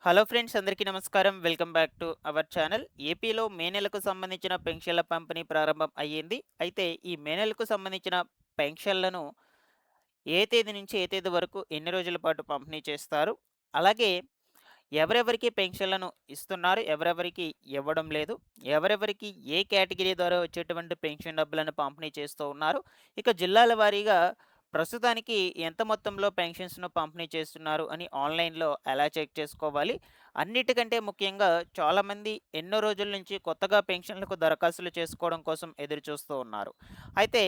Hello friends, అందరికీ నమస్కారం. Welcome back to our channel. ఏపీలో మే నెలకు సంబంధించిన పెన్షన్ల పంపిణీ ప్రారంభం అయ్యింది. అయితే ఈ మే నెలకు సంబంధించిన పెన్షన్లను ఏ తేదీ నుంచి ఏ తేదీ వరకు ఎన్ని రోజుల పాటు పంపిణీ చేస్తారు? అలాగే ఎవరెవరికి పెన్షన్లను ఇస్తున్నారు? ఎవరెవరికి ఇవ్వడం లేదు? ఎవరెవరికి ఏ కేటగిరీ ద్వారా వచ్చేటువంటి పెన్షన్ డబ్బులను పంపిణీ చేస్తూ ఉన్నారు? ఇక జిల్లాల వారీగా ప్రస్తుతానికి ఎంత మొత్తంలో పెన్షన్స్‌ను పంపిణీ చేస్తున్నారు అని ఆన్‌లైన్‌లో ఎలా చెక్ చేసుకోవాలి? అన్నిటికంటే ముఖ్యంగా చాలామంది ఎన్నో రోజుల నుంచి కొత్తగా పెన్షన్‌లకు దరఖాస్తులు చేసుకోవడం కోసం ఎదురు చూస్తూ ఉన్నారు. అయితే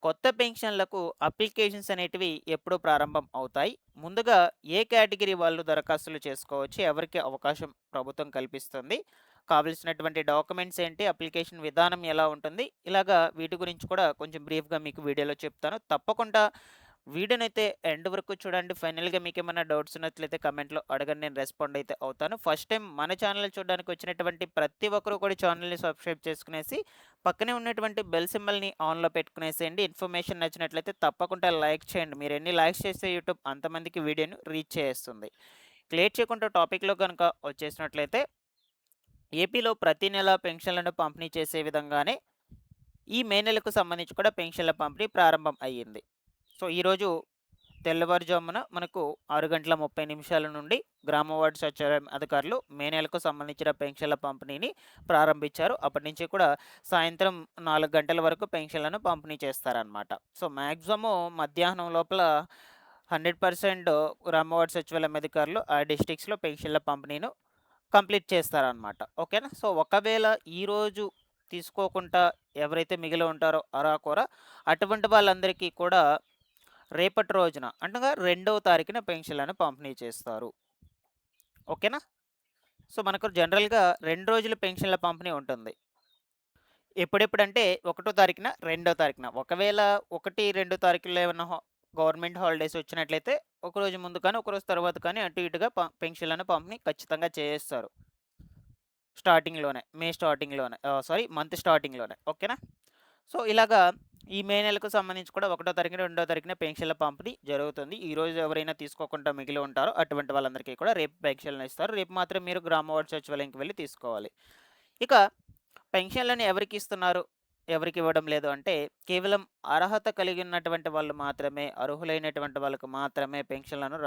కొత్త పెన్షన్‌లకు అప్లికేషన్స్ అనేటివి ఎప్పుడు ప్రారంభం అవుతాయి? ముందుగా ఏ కేటగిరీ వాళ్ళు దరఖాస్తులు చేసుకోవచ్చు? ఎవరికి అవకాశం ప్రభుత్వం కల్పిస్తుంది? కావాల్సినటువంటి డాక్యుమెంట్స్ ఏంటి? అప్లికేషన్ విధానం ఎలా ఉంటుంది? ఇలాగా వీటి గురించి కూడా కొంచెం బ్రీఫ్‌గా మీకు వీడియోలో చెప్తాను. తప్పకుండా వీడియోనైతే ఎండ్ వరకు చూడండి. ఫైనల్‌గా మీకేమన్నా డౌట్స్ ఉన్నట్లయితే కామెంట్‌లో అడగండి. నేను రెస్పాండ్ అయితే అవుతాను. ఫస్ట్ టైం మన ఛానల్ చూడడానికి వచ్చినటువంటి ప్రతి ఒక్కరు కూడా ఛానల్‌ని సబ్స్క్రైబ్ చేసుకునేసి, పక్కనే ఉన్నటువంటి బెల్ సింబల్‌ని ఆన్‌లో పెట్టుకునేసేయండి. ఇన్ఫర్మేషన్ నచ్చినట్లయితే తప్పకుండా లైక్ చేయండి. మీరు ఎన్ని లైక్స్ చేస్తే యూట్యూబ్ అంతమందికి వీడియోని రీచ్ చేస్తుంది. లేట్ చేయకుండా టాపిక్‌లో గనుక వచ్చేసినట్లయితే, ఏపీలో ప్రతి నెల పెన్షన్లను పంపిణీ చేసే విధంగానే ఈ మే నెలకు సంబంధించి కూడా పెన్షన్ల పంపిణీ ప్రారంభం అయ్యింది. సో, ఈరోజు తెల్లవారుజామున మనకు 6:30 నుండి గ్రామ వార్డు సచివాలయం అధికారులు మే నెలకు సంబంధించిన పెన్షన్ల పంపిణీని ప్రారంభించారు. అప్పటి నుంచి కూడా సాయంత్రం 4 గంటల వరకు పెన్షన్లను పంపిణీ చేస్తారనమాట. సో, మాక్సిమము మధ్యాహ్నం లోపల 100% గ్రామ వార్డు సచివాలయం అధికారులు ఆ డిస్ట్రిక్ట్స్‌లో పెన్షన్ల పంపిణీను కంప్లీట్ చేస్తారనమాట. ఓకేనా? సో, ఒకవేళ ఈరోజు తీసుకోకుండా ఎవరైతే మిగిలి ఉంటారో అరాకొర, అటువంటి వాళ్ళందరికీ కూడా రేపటి రోజున అనగా 2వ తారీఖున పెన్షన్‌లను పంపిణీ చేస్తారు. ఓకేనా? సో, మనకు జనరల్‌గా 2 రోజులు పెన్షన్‌ల పంపిణీ ఉంటుంది. ఎప్పుడెప్పుడంటే 1 తారీఖున, 2 తారీఖున. ఒకవేళ 1, 2 తారీఖుల్లో ఏమన్నా గవర్నమెంట్ హాలిడేస్ వచ్చినట్లయితే ఒకరోజు ముందు కానీ, ఒకరోజు తర్వాత కానీ అటు ఇటుగా పెన్షన్‌లను పంపిణీ ఖచ్చితంగా చేసేస్తారు. స్టార్టింగ్‌లోనే. మే స్టార్టింగ్‌లోనే. సారీ, మంత్ స్టార్టింగ్‌లోనే. ఓకేనా? సో, ఇలాగా ఈ మే నెలకు సంబంధించి కూడా 1 తారీఖున, 2 తారీఖున పెన్షన్ల పంపిణీ జరుగుతుంది. ఈరోజు ఎవరైనా తీసుకోకుండా మిగిలి ఉంటారో అటువంటి వాళ్ళందరికీ కూడా రేపు పెన్షన్‌లను ఇస్తారు. రేపు మాత్రం మీరు గ్రామ వార్డు సచివాలయంకి వెళ్లి తీసుకోవాలి. ఇక పెన్షన్‌లను ఎవరికి ఇస్తున్నారు? ఎవరికి ఇవ్వడం లేదు అంటే, కేవలం అర్హత కలిగి ఉన్నటువంటి వాళ్ళు మాత్రమే, అర్హులైనటువంటి వాళ్ళకి మాత్రమే పెన్షన్‌లను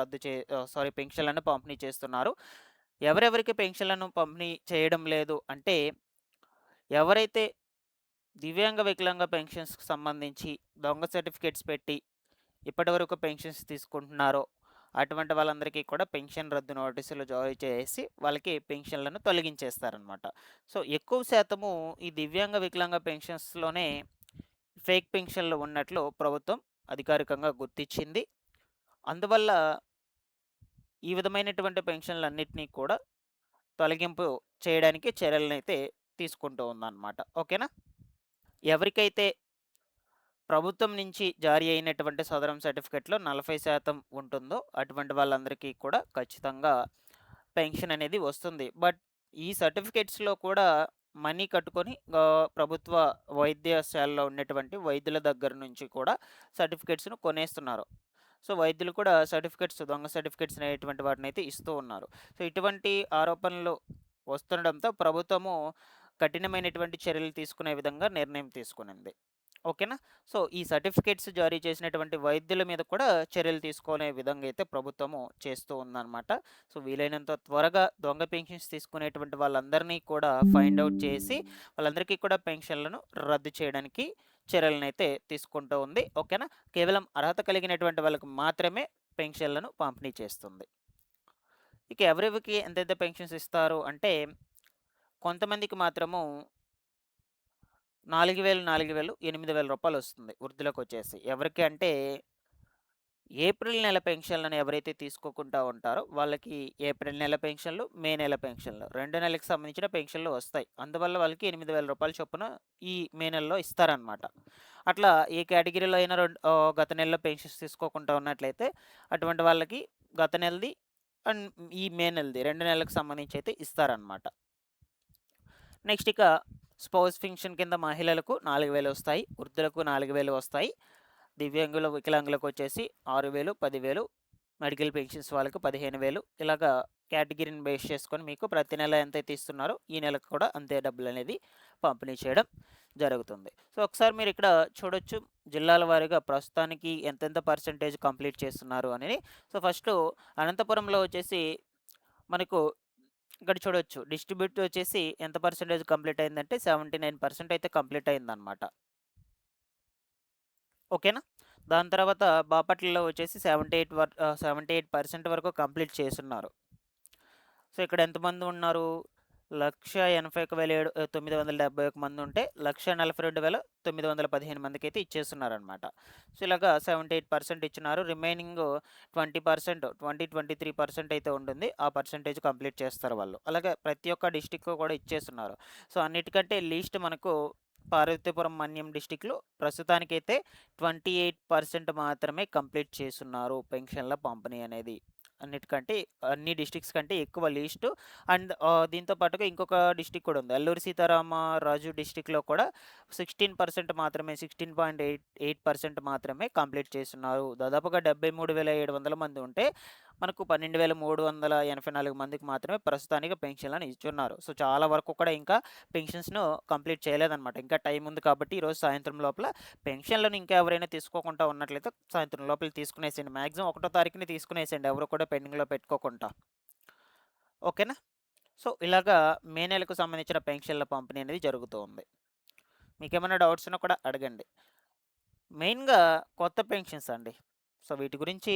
పెన్షన్‌లను పంపిణీ చేస్తున్నారు. ఎవరెవరికి పెన్షన్‌లను పంపిణీ చేయడం లేదు అంటే, ఎవరైతే దివ్యాంగ, వికలాంగ పెన్షన్స్‌కి సంబంధించి దొంగ సర్టిఫికేట్స్ పెట్టి ఇప్పటివరకు పెన్షన్స్ తీసుకుంటున్నారో, అటువంటి వాళ్ళందరికీ కూడా పెన్షన్ రద్దు నోటీసులు జారీ చేసి వాళ్ళకి పెన్షన్‌లను తొలగించేస్తారనమాట. సో, ఎక్కువ శాతము ఈ దివ్యాంగ, వికలాంగ పెన్షన్స్‌లోనే ఫేక్ పెన్షన్‌లు ఉన్నట్లు ప్రభుత్వం అధికారికంగా గుర్తించింది. అందువల్ల ఈ విధమైనటువంటి పెన్షన్‌లన్నిటిని కూడా తొలగింపు చేయడానికి చర్యలనైతే తీసుకుంటూ ఉందన్నమాట. ఓకేనా? ఎవరికైతే ప్రభుత్వం నుంచి జారీ అయినటువంటి సదరం సర్టిఫికేట్‌లో 40% ఉంటుందో అటువంటి వాళ్ళందరికీ కూడా ఖచ్చితంగా పెన్షన్ అనేది వస్తుంది. బట్ ఈ సర్టిఫికేట్స్‌లో కూడా మనీ కట్టుకొని ప్రభుత్వ వైద్యశాలలో ఉన్నటువంటి వైద్యుల దగ్గర నుంచి కూడా సర్టిఫికేట్స్‌ను కొనేస్తున్నారు. సో, వైద్యులు కూడా సర్టిఫికేట్స్, దొంగ సర్టిఫికేట్స్ అనేటువంటి వాటినైతే ఇస్తూ ఉన్నారు. సో, ఇటువంటి ఆరోపణలు వస్తుండడంతో ప్రభుత్వము కఠినమైనటువంటి చర్యలు తీసుకునే విధంగా నిర్ణయం తీసుకునింది. ఓకేనా? సో, ఈ సర్టిఫికేట్స్ జారీ చేసినటువంటి వైద్యుల మీద కూడా చర్యలు తీసుకునే విధంగా అయితే ప్రభుత్వము చేస్తూ ఉందనమాట. సో, వీలైనంత త్వరగా దొంగ పెన్షన్స్ తీసుకునేటువంటి వాళ్ళందరినీ కూడా ఫైండ్ ఔట్ చేసి, వాళ్ళందరికీ కూడా పెన్షన్‌లను రద్దు చేయడానికి చర్యలనైతే తీసుకుంటూ ఉంది. ఓకేనా? కేవలం అర్హత కలిగినటువంటి వాళ్ళకి మాత్రమే పెన్షన్‌లను పంపిణీ చేస్తుంది. ఇక ఎవరెవరికి ఎంతెంత పెన్షన్స్ ఇస్తారు అంటే, కొంతమందికి మాత్రము 4,000, 4,000, రూ. 8,000 వస్తుంది వృద్ధులకొచ్చేసి. ఎవరికి అంటే, ఏప్రిల్ నెల పెన్షన్‌లను ఎవరైతే తీసుకోకుండా ఉంటారో వాళ్ళకి ఏప్రిల్ నెల పెన్షన్‌లు, మే నెల పెన్షన్‌లు 2 నెలలకు సంబంధించిన పెన్షన్‌లు వస్తాయి. అందువల్ల వాళ్ళకి రూ. 8,000 చొప్పున ఈ మే నెలలో ఇస్తారనమాట. అట్లా ఏ కేటగిరీలో అయినా గత నెలలో పెన్షన్స్ తీసుకోకుండా ఉన్నట్లయితే అటువంటి వాళ్ళకి గత నెలది అండ్ ఈ మే నెలది 2 నెలలకు సంబంధించి అయితే ఇస్తారనమాట. నెక్స్ట్ ఇక స్పౌస్ పెన్షన్ కింద మహిళలకు 4,000 వస్తాయి. వృద్ధులకు 4,000 వస్తాయి. దివ్యాంగుల, వికలాంగులకొచ్చేసి 6,000, 10,000 మెడికల్ పెన్షన్స్ వాళ్ళకి 15,000 ఇలాగా కేటగిరీని బేస్ చేసుకొని మీకు ప్రతి నెల ఎంతైతే ఇస్తున్నారో ఈ నెలకు కూడా అంతే డబ్బులనేది పంపిణీ చేయడం జరుగుతుంది. సో, ఒకసారి మీరు ఇక్కడ చూడొచ్చు జిల్లాల వారీగా ప్రస్తుతానికి ఎంతెంత పర్సెంటేజ్ కంప్లీట్ చేస్తున్నారు అనేది. సో, ఫస్టు అనంతపురంలో వచ్చేసి మనకు ఇక్కడ చూడొచ్చు డిస్ట్రిబ్యూట్ వచ్చేసి ఎంత పర్సెంటేజ్ కంప్లీట్ అయిందంటే 79% అయితే కంప్లీట్ అయిందనమాట. ఓకేనా? దాని తర్వాత బాపట్లలో వచ్చేసి 78% వరకు కంప్లీట్ చేసున్నారు. సో, ఇక్కడ ఎంతమంది ఉన్నారు? 1,81,971 మంది ఉంటే 1,42,915 మందికైతే ఇచ్చేస్తున్నారనమాట. సో, ఇలాగా 78% ఇచ్చినారు. రిమైనింగ్ 20%, 23% అయితే ఉంటుంది. ఆ పర్సెంటేజ్ కంప్లీట్ చేస్తారు వాళ్ళు. అలాగే ప్రతి ఒక్క డిస్ట్రిక్ట్‌కి కూడా ఇచ్చేస్తున్నారు. సో, అన్నిటికంటే లీస్ట్ మనకు పార్వతీపురం, మన్యం డిస్ట్రిక్ట్‌లో ప్రస్తుతానికైతే 28% మాత్రమే కంప్లీట్ చేసున్నారు పెన్షన్ల పంపిణీ అనేది. అన్నిటికంటే అన్ని డిస్ట్రిక్ట్స్ కంటే ఎక్కువ లీస్టు. అండ్ దీంతో పాటుగా ఇంకొక డిస్ట్రిక్ట్ కూడా ఉంది. అల్లూరి సీతారామరాజు డిస్ట్రిక్ట్‌లో కూడా 16% మాత్రమే 16.88% మాత్రమే కంప్లీట్ చేసున్నారు. దాదాపుగా 73,700 మంది ఉంటే మనకు 12,384 మందికి మాత్రమే ప్రస్తుతానికి పెన్షన్‌లను ఇచ్చున్నారు. సో, చాలా వరకు కూడా ఇంకా పెన్షన్స్‌ను కంప్లీట్ చేయలేదనమాట. ఇంకా టైం ఉంది కాబట్టి ఈరోజు సాయంత్రం లోపల పెన్షన్‌లను ఇంకా ఎవరైనా తీసుకోకుండా ఉన్నట్లయితే సాయంత్రం లోపల తీసుకునేసేయండి. మాక్సిమం 1 తారీఖునే తీసుకునేసేయండి. ఎవరు కూడా పెండింగ్‌లో పెట్టుకోకుండా. ఓకేనా? సో, ఇలాగా మే నెలకు సంబంధించిన పెన్షన్ల పంపిణీ అనేది జరుగుతూ ఉంది. మీకేమైనా డౌట్స్ ఉన్నా కూడా అడగండి. మెయిన్‌గా కొత్త పెన్షన్స్ అండి. సో, వీటి గురించి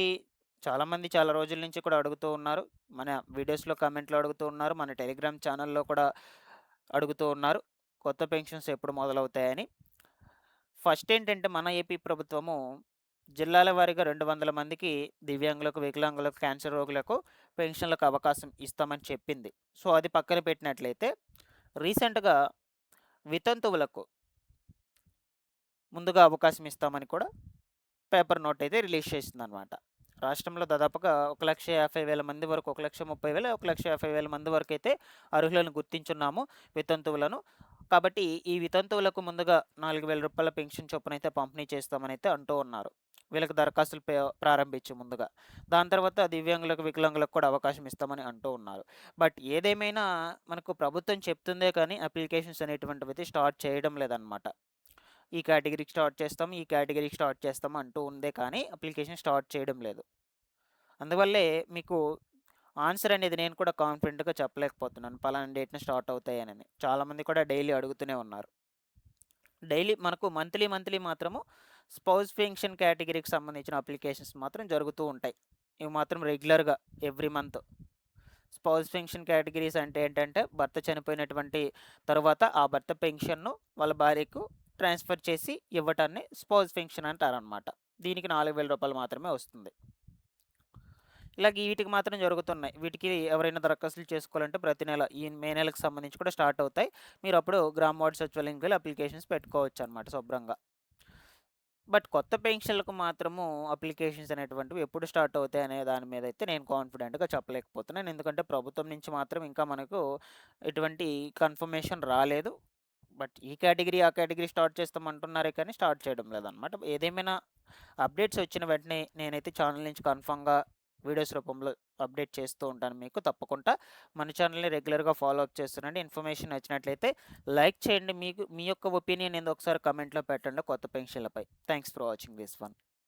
చాలామంది చాలా రోజుల నుంచి కూడా అడుగుతూ ఉన్నారు. మన వీడియోస్‌లో కామెంట్‌లో అడుగుతూ ఉన్నారు. మన టెలిగ్రామ్ ఛానల్‌లో కూడా అడుగుతూ ఉన్నారు. కొత్త పెన్షన్స్ ఎప్పుడు మొదలవుతాయని. ఫస్ట్ ఏంటంటే మన ఏపీ ప్రభుత్వము జిల్లాల వారీగా 200 మందికి దివ్యాంగులకు, వికలాంగులకు, క్యాన్సర్ రోగులకు పెన్షన్లకు అవకాశం ఇస్తామని చెప్పింది. సో, అది పక్కన పెట్టినట్లయితే రీసెంట్‌గా వితంతువులకు ముందుగా అవకాశం ఇస్తామని కూడా పేపర్ నోట్ అయితే రిలీజ్ చేసిందనమాట. రాష్ట్రంలో దాదాపుగా 1,50,000 మంది వరకు 1,30,000, 1,50,000 మంది వరకైతే అర్హులను గుర్తించున్నాము వితంతువులను. కాబట్టి ఈ వితంతువులకు ముందుగా రూ. 4,000 పెన్షన్ చొప్పునైతే పంపిణీ చేస్తామనైతే అంటూ ఉన్నారు. వీళ్ళకి దరఖాస్తులు ప్రారంభించి ముందుగా. దాని తర్వాత దివ్యాంగులకు, వికలాంగులకు కూడా అవకాశం ఇస్తామని అంటూ ఉన్నారు. బట్ ఏదేమైనా మనకు ప్రభుత్వం చెప్తుందే కానీ అప్లికేషన్స్ అనేటువంటివైతే స్టార్ట్ చేయడం లేదనమాట. ఈ కేటగిరీకి స్టార్ట్ చేస్తాం, ఈ కేటగిరీకి స్టార్ట్ చేస్తాం అంటూ ఉందే కానీ అప్లికేషన్ స్టార్ట్ చేయడం లేదు. అందువల్లే మీకు ఆన్సర్ అనేది నేను కూడా కాన్ఫిడెంట్‌గా చెప్పలేకపోతున్నాను. పలానా డేట్‌న స్టార్ట్ అవుతాయనని. చాలామంది కూడా డైలీ అడుగుతూనే ఉన్నారు. డైలీ మనకు మంత్లీ మాత్రము స్పౌస్ పెన్షన్ కేటగిరీకి సంబంధించిన అప్లికేషన్స్ మాత్రం జరుగుతూ ఉంటాయి. ఇవి మాత్రం రెగ్యులర్‌గా every month. Spouse pension categories అంటే ఏంటంటే భర్త చనిపోయినటువంటి తరువాత ఆ భర్త పెన్షన్‌ను వాళ్ళ భార్యకు ట్రాన్స్ఫర్ చేసి ఇవ్వటాన్ని స్పౌస్ పెన్షన్ అంటారనమాట. దీనికి రూ. 4,000 మాత్రమే వస్తుంది. ఇలాగ వీటికి మాత్రం జరుగుతున్నాయి. వీటికి ఎవరైనా దరఖాస్తులు చేసుకోవాలంటే ప్రతి నెల ఈ మే నెలకు సంబంధించి కూడా స్టార్ట్ అవుతాయి. మీరు అప్పుడు గ్రామ వార్డ్ సచివాలయంకి వెళ్ళి అప్లికేషన్స్ పెట్టుకోవచ్చనమాట శుభ్రంగా. బట్ కొత్త పెన్షన్‌లకు మాత్రము అప్లికేషన్స్ అనేటువంటివి ఎప్పుడు స్టార్ట్ అవుతాయి అనే దాని మీద అయితే నేను కాన్ఫిడెంట్‌గా చెప్పలేకపోతున్నాను. ఎందుకంటే ప్రభుత్వం నుంచి మాత్రం ఇంకా మనకు ఎటువంటి కన్ఫర్మేషన్ రాలేదు. బట్ ఈ కేటగిరీ, ఆ కేటగిరీ స్టార్ట్ చేస్తామంటున్నారే కానీ స్టార్ట్ చేయడం లేదనమాట. ఏదేమైనా అప్డేట్స్ వచ్చిన వెంటనే నేనైతే ఛానల్ నుంచి కన్ఫర్మ్‌గా వీడియోస్ రూపంలో అప్డేట్ చేస్తూ ఉంటాను మీకు. తప్పకుండా మన ఛానల్‌ని రెగ్యులర్‌గా ఫాలో అప్ చేస్తుండండి. ఇన్ఫర్మేషన్ నచ్చినట్లయితే లైక్ చేయండి. మీ యొక్క ఒపీనియన్ ఏందో ఒకసారి కామెంట్‌లో పెట్టండి కొత్త పెన్షన్‌లపై. Thanks for watching this one.